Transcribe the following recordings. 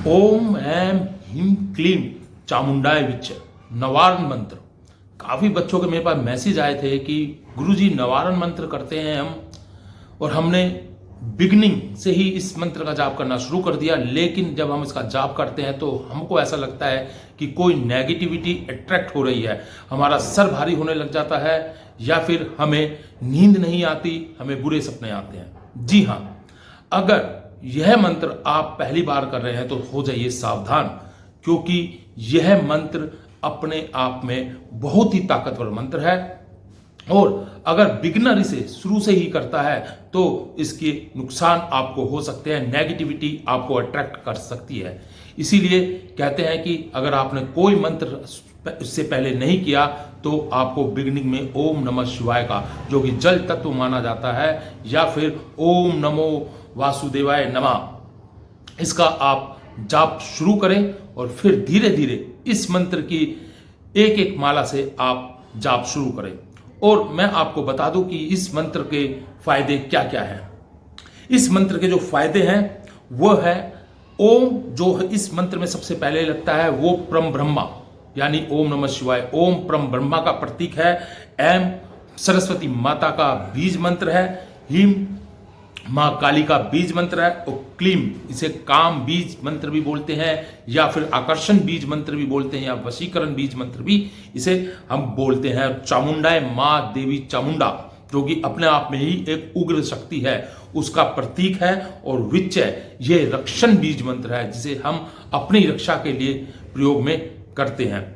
ओम aim ह्रीं क्लीं चामुंडाय विच नवारण मंत्र। काफ़ी बच्चों के मेरे पास मैसेज आए थे कि गुरुजी नवारण मंत्र करते हैं हम, और हमने बिगनिंग से ही इस मंत्र का जाप करना शुरू कर दिया, लेकिन जब हम इसका जाप करते हैं तो हमको ऐसा लगता है कि कोई नेगेटिविटी अट्रैक्ट हो रही है, हमारा सर भारी होने लग जाता है, या फिर हमें नींद नहीं आती, हमें बुरे सपने आते हैं। जी हाँ, अगर यह मंत्र आप पहली बार कर रहे हैं तो हो जाइए सावधान, क्योंकि यह मंत्र अपने आप में बहुत ही ताकतवर मंत्र है, और अगर बिगनर इसे शुरू से ही करता है तो इसके नुकसान आपको हो सकते हैं, नेगेटिविटी आपको अट्रैक्ट कर सकती है। इसीलिए कहते हैं कि अगर आपने कोई मंत्र इससे पहले नहीं किया तो आपको बिगनिंग में ओम नमः शिवाय का, जो कि जल तत्व माना जाता है, या फिर ओम नमो वासुदेवाय नमः, इसका आप जाप शुरू करें, और फिर धीरे धीरे इस मंत्र की एक एक माला से आप जाप शुरू करें। और मैं आपको बता दूं कि इस मंत्र के फायदे क्या क्या हैं। इस मंत्र के जो फायदे हैं वह है, ओम जो इस मंत्र में सबसे पहले लगता है वो परम ब्रह्मा, यानी ओम नमः शिवाय ओम परम ब्रह्मा का प्रतीक है। एम सरस्वती माता का बीज मंत्र है। ह्रीं माँ काली का बीज मंत्र है। और क्लीं इसे काम बीज मंत्र भी बोलते हैं, या फिर आकर्षण बीज मंत्र भी बोलते हैं, या वशीकरण बीज मंत्र भी इसे हम बोलते हैं। चामुंडाय माँ देवी चामुंडा, जो कि अपने आप में ही एक उग्र शक्ति है, उसका प्रतीक है। और विचय ये रक्षण बीज मंत्र है, जिसे हम अपनी रक्षा के लिए प्रयोग में करते हैं।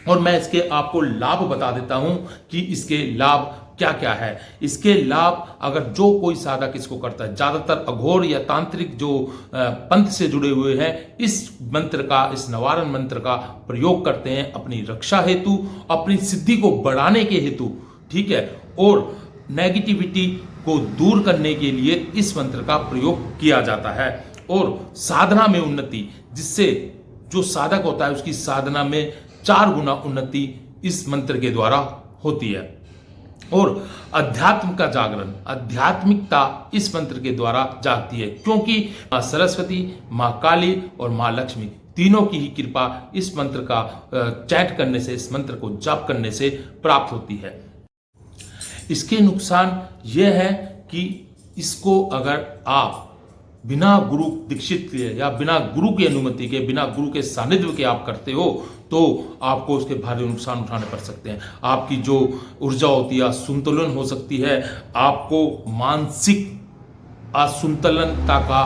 और मैं इसके आपको लाभ बता देता हूं कि इसके लाभ क्या क्या है। इसके लाभ, अगर जो कोई साधक इसको करता है, ज्यादातर अघोर या तांत्रिक जो पंथ से जुड़े हुए हैं, इस मंत्र का, इस निवारण मंत्र का प्रयोग करते हैं अपनी रक्षा हेतु, अपनी सिद्धि को बढ़ाने के हेतु, ठीक है, और नेगेटिविटी को दूर करने के लिए इस मंत्र का प्रयोग किया जाता है। और साधना में उन्नति, जिससे जो साधक होता है उसकी साधना में 4 गुना उन्नति इस मंत्र के द्वारा होती है। और अध्यात्म का जागरण, आध्यात्मिकता इस मंत्र के द्वारा जागती है, क्योंकि माँ सरस्वती, माँ काली और माँ लक्ष्मी तीनों की ही कृपा इस मंत्र का चैंट करने से, इस मंत्र को जाप करने से प्राप्त होती है। इसके नुकसान यह है कि इसको अगर आप बिना गुरु दीक्षित के, या बिना गुरु की अनुमति के, बिना गुरु के सानिध्य के आप करते हो तो आपको उसके भारी नुकसान उठाने पड़ सकते हैं। आपकी जो ऊर्जा होती है असंतुलन हो सकती है, आपको मानसिक असंतुलनता का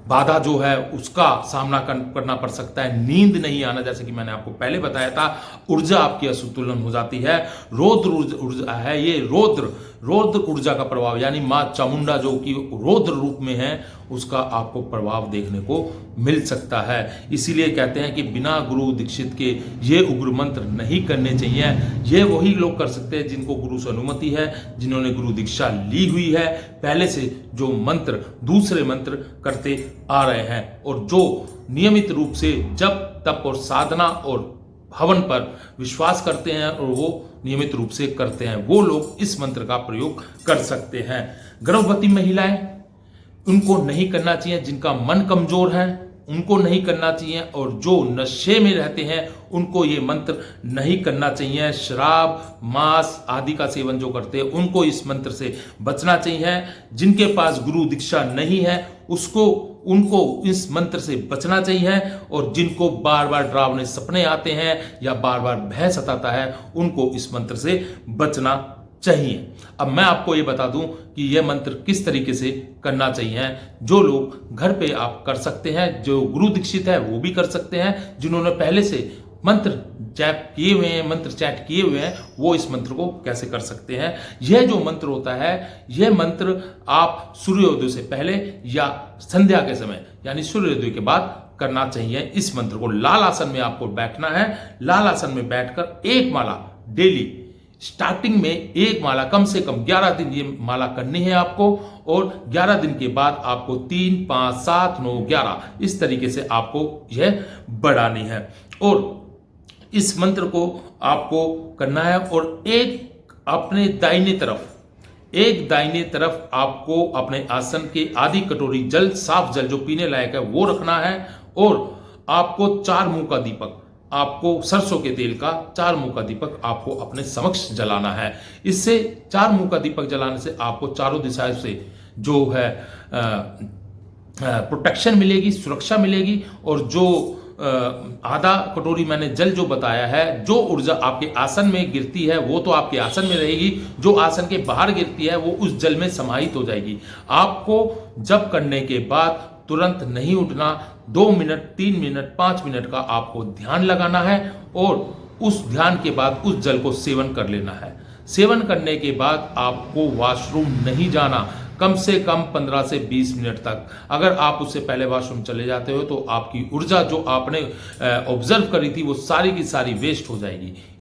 बाधा जो है उसका सामना करना पड़ सकता है। नींद नहीं आना, जैसे कि मैंने आपको पहले बताया था, ऊर्जा आपकी असंतुलन हो जाती है। रौद्र ऊर्जा है ये, रौद्र ऊर्जा का प्रभाव, यानी माँ चामुंडा जो कि रौद्र रूप में है, उसका आपको प्रभाव देखने को मिल सकता है। इसीलिए कहते हैं कि बिना गुरु दीक्षित के ये उग्र मंत्र नहीं करने चाहिए। ये वही लोग कर सकते हैं जिनको गुरु से अनुमति है, जिन्होंने गुरु दीक्षा ली हुई है पहले से, जो मंत्र दूसरे मंत्र करते आ रहे हैं, और जो नियमित रूप से जप तप और साधना और हवन पर विश्वास करते हैं और वो नियमित रूप से करते हैं, वो लोग इस मंत्र का प्रयोग कर सकते हैं। गर्भवती महिलाएं, उनको नहीं करना चाहिए। जिनका मन कमजोर है उनको नहीं करना चाहिए, और जो नशे में रहते हैं उनको ये मंत्र नहीं करना चाहिए। शराब मांस आदि का सेवन जो करते हैं उनको इस मंत्र से बचना चाहिए। जिनके पास गुरु दीक्षा नहीं है उनको इस मंत्र से बचना चाहिए। और जिनको बार बार डरावने सपने आते हैं या बार बार भय सताता है, उनको इस मंत्र से बचना चाहिए। अब मैं आपको ये बता दूं कि यह मंत्र किस तरीके से करना चाहिए। जो लोग घर पे आप कर सकते हैं, जो गुरु दीक्षित है वो भी कर सकते हैं, जिन्होंने पहले से मंत्र जप किए हुए हैं, मंत्र चैट किए हुए हैं, वो इस मंत्र को कैसे कर सकते हैं। यह जो मंत्र होता है, यह मंत्र आप सूर्योदय से पहले या संध्या के समय, यानी सूर्योदय के बाद करना चाहिए। इस मंत्र को लाल आसन में आपको बैठना है। लाल आसन में बैठकर एक माला डेली, स्टार्टिंग में एक माला कम से कम 11 दिन ये माला करनी है आपको, और 11 दिन के बाद आपको 3, 5, 7, 9, 11 इस तरीके से आपको यह बढ़ानी है। और इस मंत्र को आपको करना है, और एक अपने दाहिने तरफ एक दाहिने तरफ आपको अपने आसन के आधी कटोरी जल, साफ जल जो पीने लायक है वो रखना है, और आपको 4 मुंह का दीपक, आपको सरसों के तेल का 4 मुंह का दीपक आपको अपने समक्ष जलाना है। इससे 4 मुंह का दीपक जलाने से आपको चारों दिशाओं से जो है प्रोटेक्शन मिलेगी, सुरक्षा मिलेगी, और जो आधा कटोरी मैंने जल जो बताया है, जो ऊर्जा आपके आसन में गिरती है वो तो आपके आसन में रहेगी, जो आसन के बाहर गिरती है वो उस जल में समाहित हो जाएगी। आपको जप करने के बाद तुरंत नहीं उठना, 2 मिनट, 3 मिनट, 5 मिनट का आपको ध्यान लगाना है, और उस ध्यान के बाद उस जल को सेवन कर लेना है। सेवन करने के बाद आपको वॉशरूम नहीं जाना, कम से कम 15 से 20 मिनट तक। अगर आप उससे पहले वॉशरूम चले जाते हो तो आपकी ऊर्जा जो आपने ऑब्जर्व करी थी वो सारी की सारी वेस्ट हो जाएगी।